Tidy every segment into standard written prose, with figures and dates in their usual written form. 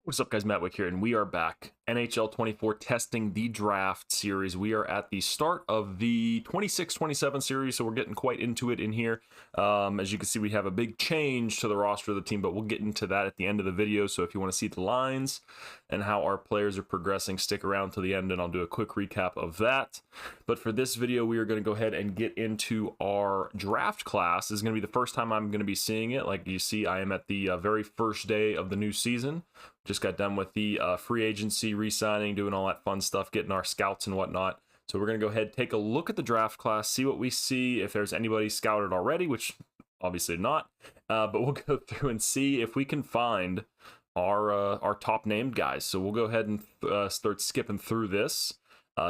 What's up, guys? MattWic here, and we are back. NHL 24 testing the draft series. We are at the start of the 26-27 series, so we're getting quite into it in here. As you can see, we have a big change to the roster of the team, but we'll get into that at the end of the video. So if you want to see the lines and how our players are progressing, stick around to the end, and I'll do a quick recap of that. But for this video, we are going to go ahead and get into our draft class. This is going to be the first time I'm going to be seeing it. Like you see, I am at the very first day of the new season. Just got done with the free agency, re-signing, doing all that fun stuff, getting our scouts and whatnot. So we're going to go ahead, take a look at the draft class, see what we see, if there's anybody scouted already, which obviously not. But we'll go through and see if we can find our top named guys. So we'll go ahead and start skipping through this.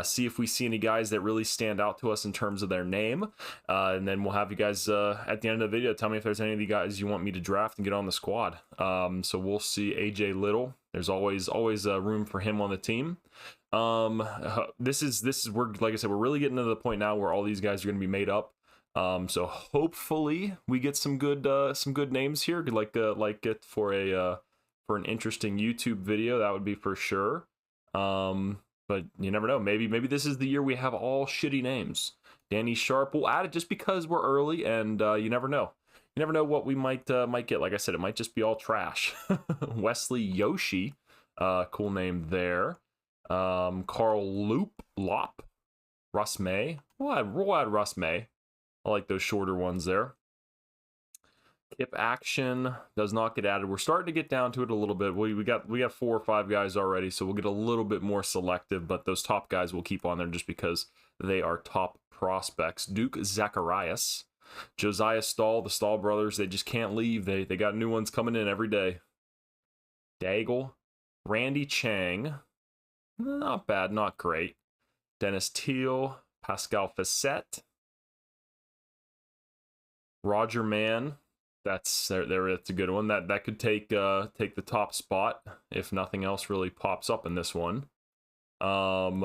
See if we see any guys that really stand out to us in terms of their name. And then we'll have you guys at the end of the video tell me if there's any of the guys you want me to draft and get on the squad. So we'll see AJ Little. There's always room for him on the team. This is we're, like I said, we're really getting to the point now where all these guys are going to be made up. So hopefully we get some good names here, like it for an interesting YouTube video. That would be for sure. But you never know. Maybe this is the year we have all shitty names. Danny Sharp. We'll add it just because we're early, and you never know. You never know what we might get. Like I said, it might just be all trash. Wesley Yoshi, cool name there. Carl Lop, Russ May. We'll add Russ May. I like those shorter ones there. Kip Action does not get added. We're starting to get down to it a little bit. We got 4 or 5 guys already, so we'll get a little bit more selective, but those top guys we'll keep on there just because they are top prospects. Duke Zacharias, Josiah Stahl, the Stahl brothers, they just can't leave. They got new ones coming in every day. Daigle, Randy Chang, not bad, not great. Dennis Teal, Pascal Facette, Roger Mann. That's a good one. That could take the top spot if nothing else really pops up in this one. But I'm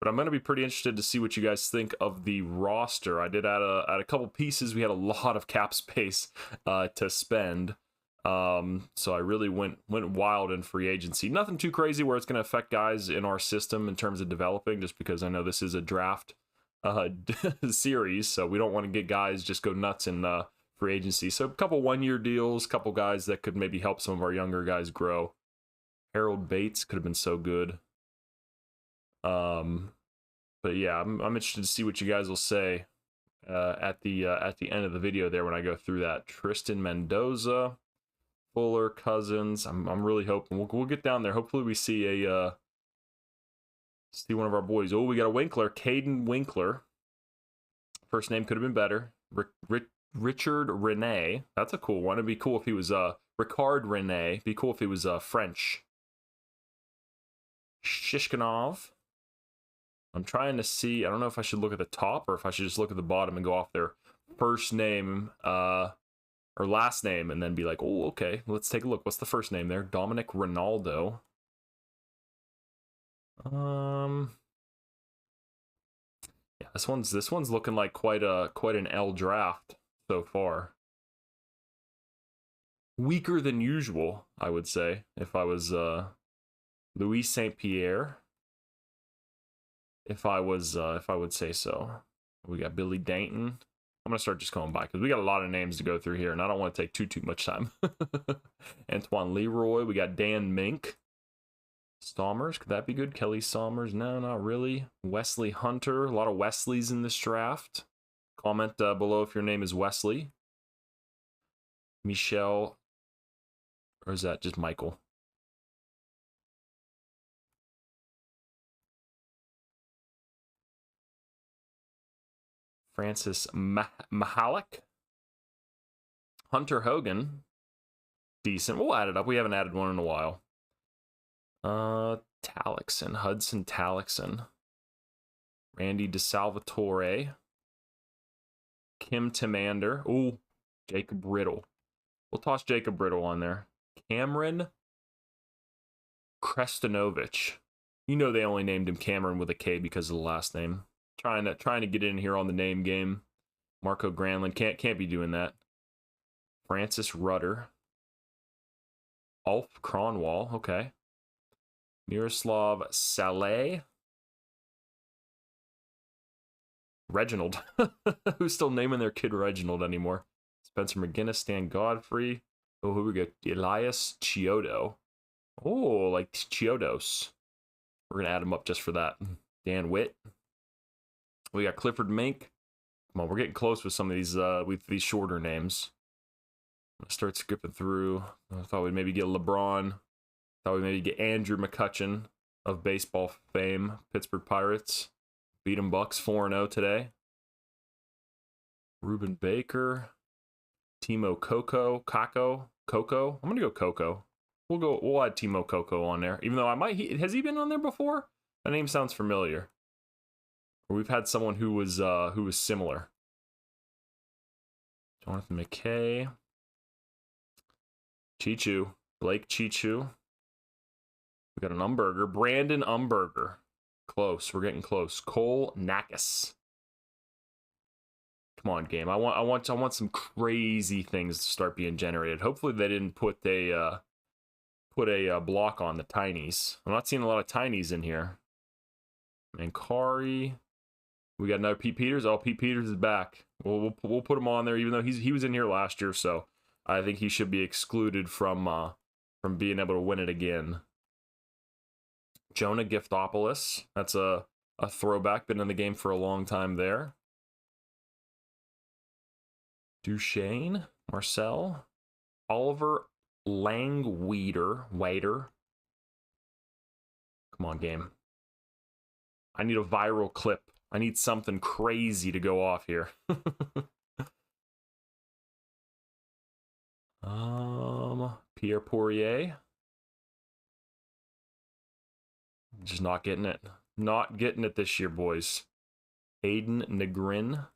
going to be pretty interested to see what you guys think of the roster. I did add a couple pieces. We had a lot of cap space to spend. So I really went wild in free agency. Nothing too crazy where it's going to affect guys in our system in terms of developing, just because I know this is a draft series, so we don't want to get guys just go nuts in free agency. So a couple one-year deals, couple guys that could maybe help some of our younger guys grow. Harold Bates could have been so good. But yeah, I'm interested to see what you guys will say at the end of the video there when I go through that. Tristan Mendoza, Fuller, Cousins. I'm really hoping we'll get down there. Hopefully we see one of our boys. Oh, we got a Winkler, Caden Winkler. First name could have been better. Richard Rene. That's a cool one. It'd be cool if he was Ricard Rene. It'd be cool if he was French. Shishkinov. I'm trying to see. I don't know if I should look at the top or if I should just look at the bottom and go off their first name or last name and then be like, oh, okay, let's take a look. What's the first name there? Dominic Ronaldo. Yeah, this one's looking like quite an L draft so far. Weaker than usual, I would say, if I was Louis St. Pierre. If I would say so. We got Billy Danton. I'm gonna start just going by because we got a lot of names to go through here, and I don't want to take too much time. Antoine Leroy. We got Dan Mink. Sommers, could that be good? Kelly Sommers, no, not really. Wesley Hunter, a lot of Wesleys in this draft. Comment below if your name is Wesley. Michelle, or is that just Michael? Francis Mahalik. Hunter Hogan, decent. We'll add it up. We haven't added one in a while. Talixon, Hudson Talixon, Randy DeSalvatore, Kim Timander. Ooh, Jacob Riddle. We'll toss Jacob Riddle on there. Cameron Krestanovich. You know they only named him Cameron with a K because of the last name. Trying to get in here on the name game. Marco Granlund can't be doing that. Francis Rudder. Ulf Kronwall, okay. Miroslav Saleh. Reginald. Who's still naming their kid Reginald anymore? Spencer McGinnis, Stan Godfrey. Oh, who we got? Elias Chiodo. Oh, like Chiodos. We're going to add him up just for that. Dan Witt. We got Clifford Mink. Come on, we're getting close with some of these with these shorter names. Let's start skipping through. I thought we'd maybe get LeBron. Thought we'd maybe get Andrew McCutchen of baseball fame, Pittsburgh Pirates. Beat 'em Bucks 4-0 today. Ruben Baker. Timo Coco. I'm gonna go Coco. We'll add Timo Coco on there. Even though has he been on there before? That name sounds familiar. Or we've had someone who was similar. Jonathan McKay. Chichu. Blake Chichu. We got an Umberger. Brandon Umberger. Close. We're getting close. Cole Nackis. Come on, game. I want some crazy things to start being generated. Hopefully they didn't put a block on the tinies. I'm not seeing a lot of tinies in here. Mankari. We got another Pete Peters. Oh, Pete Peters is back. We'll put him on there, even though he was in here last year. So I think he should be excluded from being able to win it again. Jonah Giftopoulos. That's a throwback. Been in the game for a long time there. Duchesne, Marcel, Oliver Langweeder. Come on, game. I need a viral clip. I need something crazy to go off here. Pierre Poirier. Just not getting it. Not getting it this year, boys. Aiden Negrin.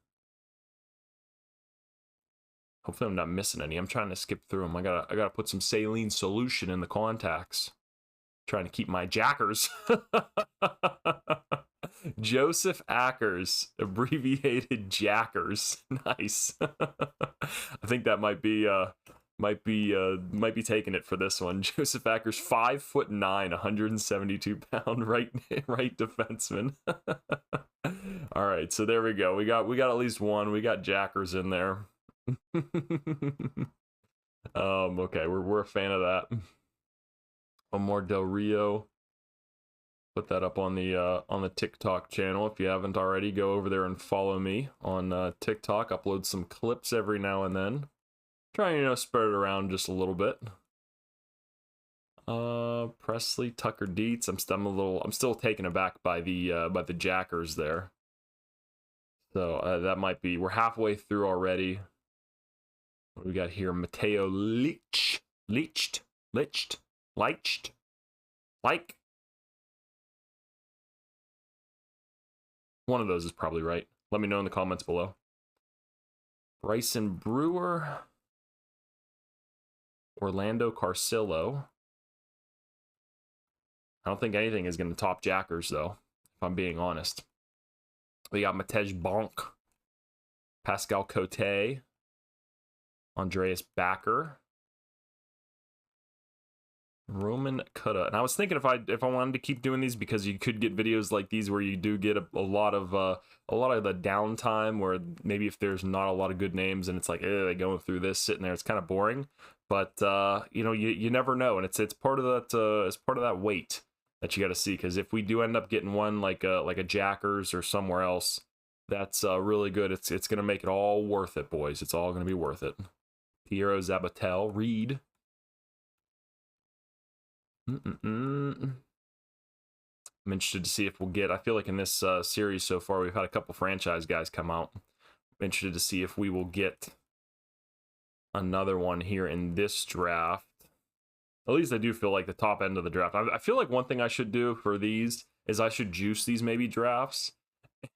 Hopefully I'm not missing any. I'm trying to skip through them. I gotta put some saline solution in the contacts. Trying to keep my jackers. Joseph Ackers, abbreviated Jackers. Nice. I think that might be taking it for this one. Joseph Ackers, 5'9", 172-pound right defenseman. All right, so there we go. We got at least one. We got Jackers in there. Okay, we're a fan of that. One more Del Rio. Put that up on the TikTok channel. If you haven't already, go over there and follow me on TikTok. Upload some clips every now and then. Trying to spread it around just a little bit. Presley, Tucker Dietz. I'm still taken aback by the Jackers there. So that might be, we're halfway through already. What do we got here? Mateo Leached. One of those is probably right. Let me know in the comments below. Bryson Brewer. Orlando Carcillo. I don't think anything is going to top Jackers, though, if I'm being honest. We got Matej Bonk. Pascal Cote. Andreas Backer. Roman Kutta. And I was thinking if I wanted to keep doing these, because you could get videos like these where you do get a lot of the downtime, where maybe if there's not a lot of good names and it's like, they going through this sitting there, it's kind of boring. But you never know, and it's part of that weight that you got to see, because if we do end up getting one like a Jackers or somewhere else, that's really good. It's gonna make it all worth it, boys. It's all gonna be worth it. Piero Zabatel, Reed. I'm interested to see if we'll get. I feel like in this series so far, we've had a couple franchise guys come out. I'm interested to see if we will get another one here in this draft. At least I do feel like the top end of the draft. I feel like one thing I should do for these is I should juice these maybe drafts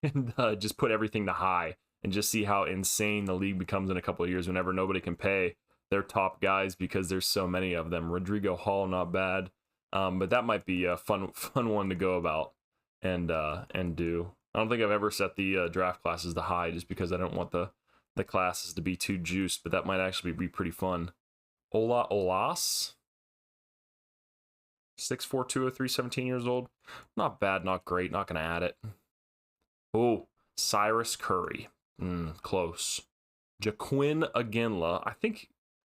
and just put everything to high and just see how insane the league becomes in a couple of years whenever nobody can pay their top guys because there's so many of them. Rodrigo Hall, not bad. But that might be a fun one to go about and do. I don't think I've ever set the draft classes to high just because I don't want the classes to be too juiced, but that might actually be pretty fun. Olas. 6'4", 203, 17 years old. Not bad, not great. Not going to add it. Oh, Cyrus Curry. Close. Jaquin Aginla. I think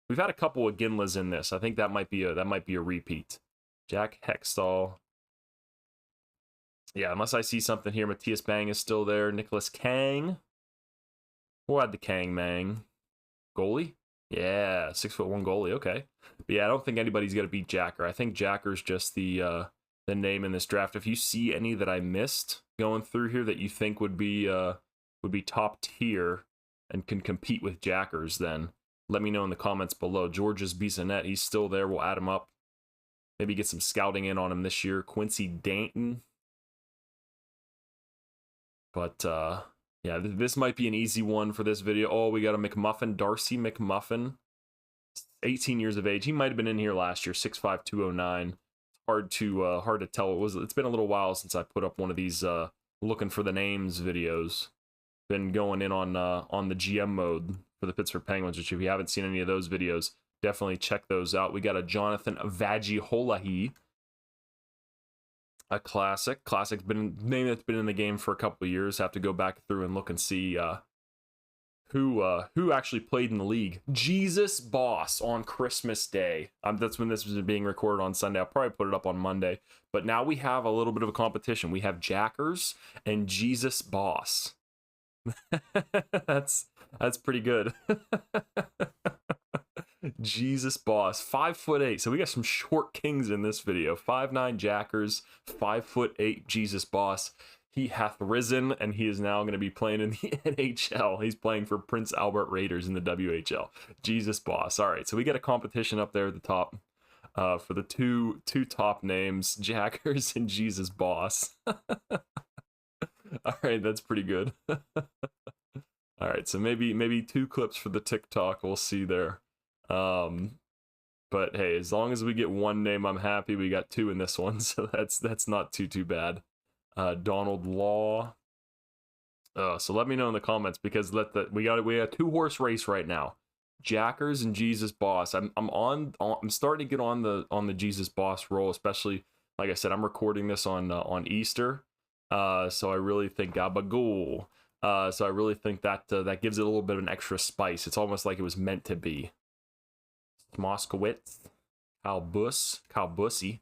we've had a couple Aginlas in this. I think that might be a repeat. Jack Hextall. Yeah, unless I see something here. Matthias Bang is still there. Nicholas Kang. We'll add the Kang Mang. Goalie? Yeah, 6'1" goalie. Okay. But yeah, I don't think anybody's gonna beat Jacker. I think Jacker's just the name in this draft. If you see any that I missed going through here that you think would be top tier and can compete with Jackers, then let me know in the comments below. Georges Bissonnette, he's still there. We'll add him up. Maybe get some scouting in on him this year. Quincy Danton. But yeah, this might be an easy one for this video. Oh, we got a McMuffin, Darcy McMuffin, 18 years of age. He might have been in here last year, 6'5", 209. Hard to tell. It's been a little while since I put up one of these looking for the names videos. Been going in on the GM mode for the Pittsburgh Penguins, which if you haven't seen any of those videos, definitely check those out. We got a Jonathan Vagiholahi. A classic name that's been in the game for a couple of years. Have to go back through and look and see who actually played in the league. Jesus Boss on Christmas Day. That's when this was being recorded on Sunday. I'll probably put it up on Monday. But now we have a little bit of a competition. We have Jackers and Jesus Boss. that's pretty good. Jesus Boss, 5'8". So we got some short kings in this video. 5'9" Jackers, 5'8" Jesus Boss. He hath risen, and he is now going to be playing in the NHL. He's playing for Prince Albert Raiders in the WHL. Jesus Boss. All right, so we got a competition up there at the top for the two top names, Jackers and Jesus Boss. All right, that's pretty good. All right, so maybe 2 clips for the TikTok. We'll see there. But hey, as long as we get 1 name, I'm happy. We got 2 in this one, so that's not too bad. Donald Law. So let me know in the comments, because we got a 2-horse race right now. Jackers and Jesus Boss. I'm starting to get on the Jesus Boss roll, especially, like I said, I'm recording this on Easter. So I really think Gabagool. So I really think that gives it a little bit of an extra spice. It's almost like it was meant to be. Moskowitz, Kyle Bussy.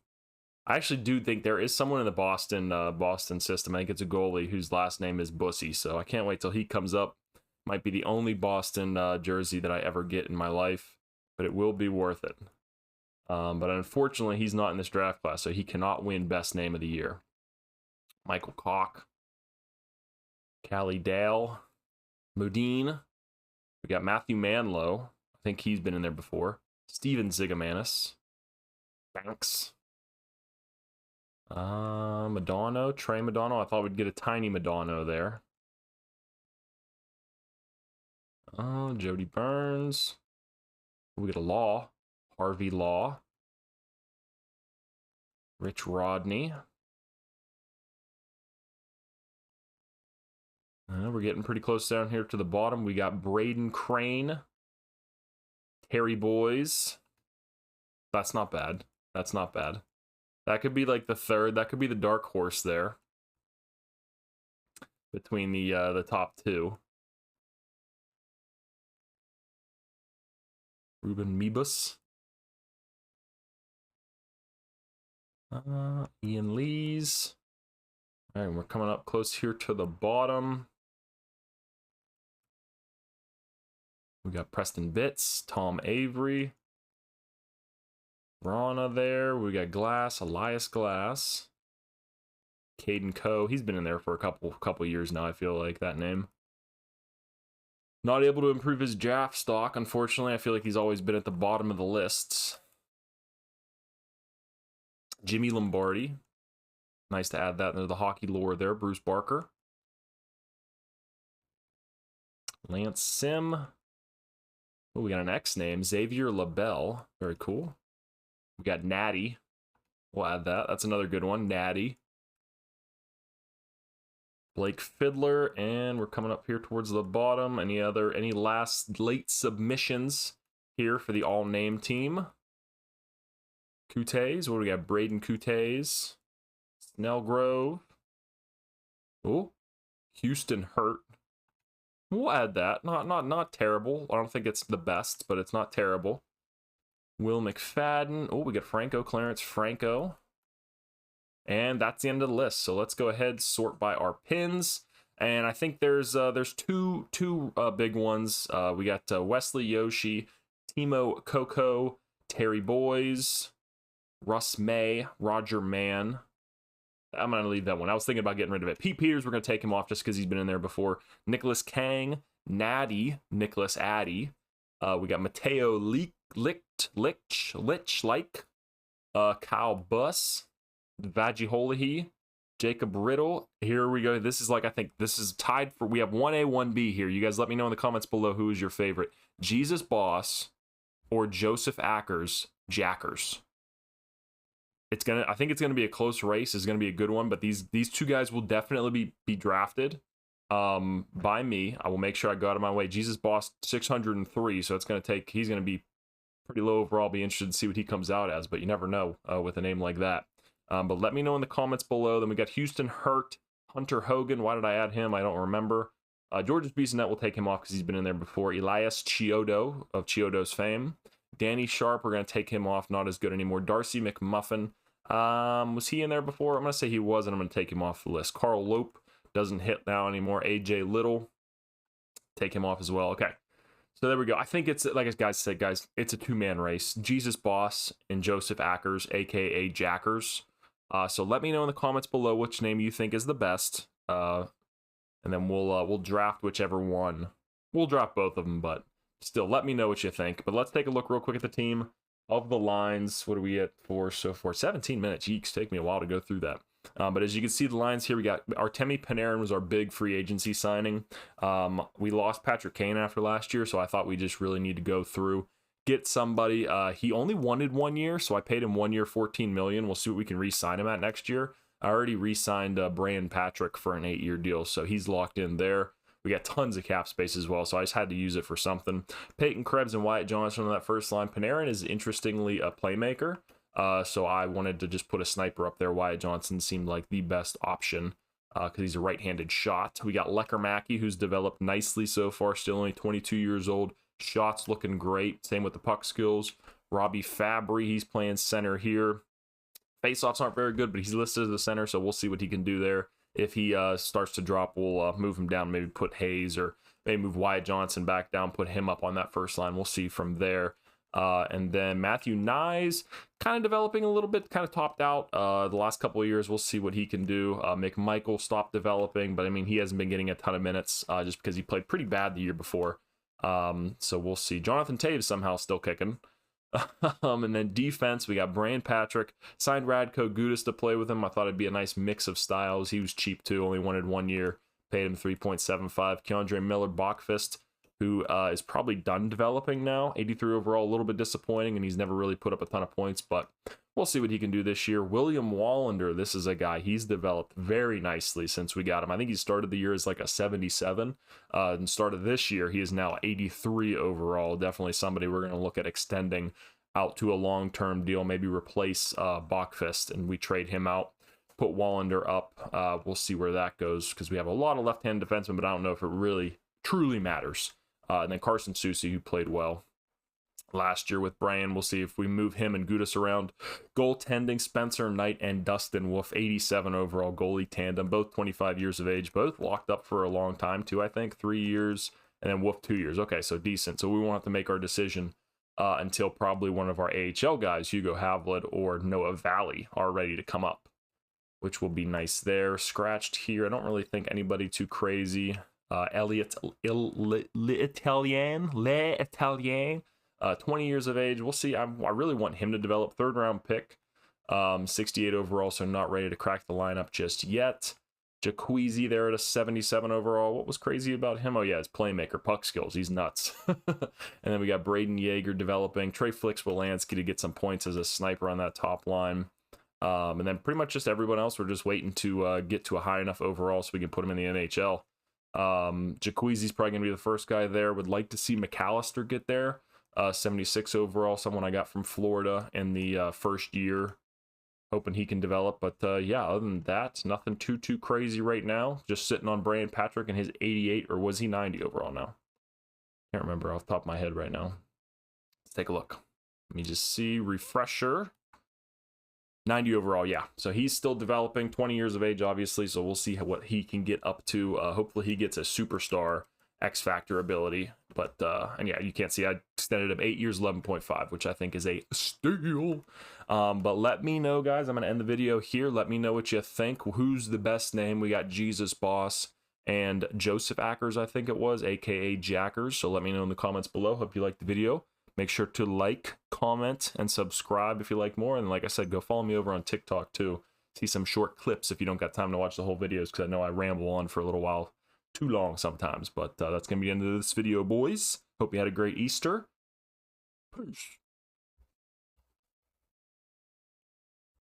I actually do think there is someone in the Boston system. I think it's a goalie whose last name is Bussy. So I can't wait till he comes up. Might be the only Boston jersey that I ever get in my life, but it will be worth it. But unfortunately, he's not in this draft class, so he cannot win Best Name of the Year. Michael Koch, Callie Dale, Modine. We got Matthew Manlow. I think he's been in there before. Steven Zigomanis. Banks. Madonna. Trey Madonna. I thought we'd get a tiny Madonna there. Jody Burns. We get a Law. Harvey Law. Rich Rodney. We're getting pretty close down here to the bottom. We got Braden Crane. Terry Boys. That's not bad. That's not bad. That could be like the third. That could be the dark horse there. Between the top 2. Ruben Mebus. Ian Lees. All right, we're coming up close here to the bottom. We got Preston Bitts, Tom Avery, Rana there. We got Glass, Elias Glass, Caden Coe. He's been in there for a couple years now, I feel like, that name. Not able to improve his draft stock, unfortunately. I feel like he's always been at the bottom of the lists. Jimmy Lombardi. Nice to add that into the hockey lore there. Bruce Barker. Lance Sim. Oh, we got an X name. Xavier LaBelle. Very cool. We got Natty. We'll add that. That's another good one. Natty. Blake Fiddler. And we're coming up here towards the bottom. Any last late submissions here for the all-name team? Coutts. What do we got? Braden Coutts. Snellgrove. Oh, Houston Hurt. We'll add that. Not terrible. I don't think it's the best, but it's not terrible. Will McFadden. Oh, we got Franco, Clarence Franco. And that's the end of the list. So let's go ahead, sort by our pins. And I think there's two big ones. We got Wesley Yoshi, Timo Coco, Terry Boys, Russ May, Roger Mann. I'm going to leave that one. I was thinking about getting rid of it. Pete Peters, we're going to take him off just because he's been in there before. Nicholas Kang, Natty, Nicholas Addy. We got Mateo Lich, Kyle Buss, Vajiholihi, Jacob Riddle. Here we go. This is I think this is tied for, we have 1A, 1B here. You guys let me know in the comments below who is your favorite. Jesus Boss or Joseph Ackers, Jackers. I think it's gonna be a close race. It's gonna be a good one, but these two guys will definitely be drafted by me. I will make sure I go out of my way. Jesus Boss 603, so he's gonna be pretty low overall. Be interested to see what he comes out as, but you never know with a name like that. But let me know in the comments below. Then we got Houston Hurt, Hunter Hogan. Why did I add him? I don't remember. George's Beasonet, we'll take him off because he's been in there before. Elias Chiodo of Chiodo's fame. Danny Sharp, we're going to take him off. Not as good anymore. Darcy McMuffin. Was he in there before? I'm going to say he was, and I'm going to take him off the list. Carl Lope doesn't hit now anymore. AJ Little. Take him off as well. Okay. So there we go. I think it's, like guys said, it's a two-man race. Jesus Boss and Joseph Ackers, a.k.a. Jackers. So let me know in the comments below which name you think is the best. And then we'll draft whichever one. We'll draft both of them, but still, let me know what you think. But let's take a look real quick at the team of the lines. What are we at for so far? 17 minutes. Yeeks, take me a while to go through that. But as you can see, the lines here, we got Artemi Panarin was our big free agency signing. We lost Patrick Kane after last year, so I thought we just really need to go through, get somebody. He only wanted 1 year, so I paid him 1 year, $14 million. We'll see what we can re-sign him at next year. I already re-signed Brian Patrick for an 8-year deal, so he's locked in there. We got tons of cap space as well, so I just had to use it for something. Peyton Krebs and Wyatt Johnson on that first line. Panarin is interestingly a playmaker, so I wanted to just put a sniper up there. Wyatt Johnson seemed like the best option because he's a right-handed shot. We got Lecker who's developed nicely so far, still only 22 years old. Shots looking great. Same with the puck skills. Robbie Fabry, he's playing center here. Faceoffs aren't very good, but he's listed as the center, so we'll see what he can do there. If he starts to drop, we'll move him down, maybe put Hayes, or maybe move Wyatt Johnson back down, put him up on that first line. We'll see from there. And then Matthew Nyes, kind of developing a little bit, kind of topped out the last couple of years. We'll see what he can do. McMichael stopped developing, but I mean, he hasn't been getting a ton of minutes just because he played pretty bad the year before. So we'll see. Jonathan Taves somehow still kicking. And then defense, we got Brian Patrick, signed Radko Gudas to play with him. I thought it'd be a nice mix of styles. He was cheap too, only wanted 1 year, paid him 3.75. Keandre Miller Bachfist, who is probably done developing now, 83 overall, a little bit disappointing, and he's never really put up a ton of points, but we'll see what he can do this year. William Wallander, this is a guy, he's developed very nicely since we got him. I think he started the year as like a 77, and started this year, he is now 83 overall. Definitely somebody we're going to look at extending out to a long-term deal, maybe replace Bachfist, and we trade him out, put Wallander up. We'll see where that goes, because we have a lot of left-hand defensemen, but I don't know if it really truly matters. And then Carson Soucy, who played well last year with Brian. We'll see if we move him and Gudas around. Goaltending, Spencer Knight and Dustin Wolf, 87 overall goalie tandem, both 25 years of age, both locked up for a long time too, I think, 3 years, and then Wolf 2 years. Okay, so decent. So we won't have to make our decision until probably one of our AHL guys, Hugo Havlid or Noah Valley, are ready to come up, which will be nice there. Scratched here. I don't really think anybody too crazy. Elliot L'Italien, 20 years of age. We'll see. I really want him to develop. 3rd round pick, 68 overall, so not ready to crack the lineup just yet. Jacqueezy there at a 77 overall. What was crazy about him? Oh yeah, his playmaker, puck skills. He's nuts. And then we got Braden Yeager developing. Trey Flix-Wolanski to get some points as a sniper on that top line. And then pretty much just everyone else, we're just waiting to get to a high enough overall so we can put him in the NHL. Jacqueezy's probably going to be the first guy there. Would like to see McAllister get there. 76 overall, someone I got from Florida in the first year. Hoping he can develop, but yeah, other than that, nothing too crazy right now. Just sitting on Brandon Patrick and his 88, or was he 90 overall now? Can't remember off the top of my head right now. Let's take a look. Let me just see. Refresher. 90 overall, yeah. So he's still developing, 20 years of age, obviously, so we'll see what he can get up to. Hopefully he gets a superstar X Factor ability. But, and yeah, you can't see, I extended him 8 years, 11.5, which I think is a steal. But let me know, guys. I'm going to end the video here. Let me know what you think. Who's the best name? We got Jesus Boss and Joseph Ackers, I think it was, aka Jackers. So let me know in the comments below. Hope you liked the video. Make sure to like, comment, and subscribe if you like more. And like I said, go follow me over on TikTok too. See some short clips if you don't got time to watch the whole videos, because I know I ramble on for a little while. Too long sometimes. But that's going to be the end of this video, boys. Hope you had a great Easter. Peace.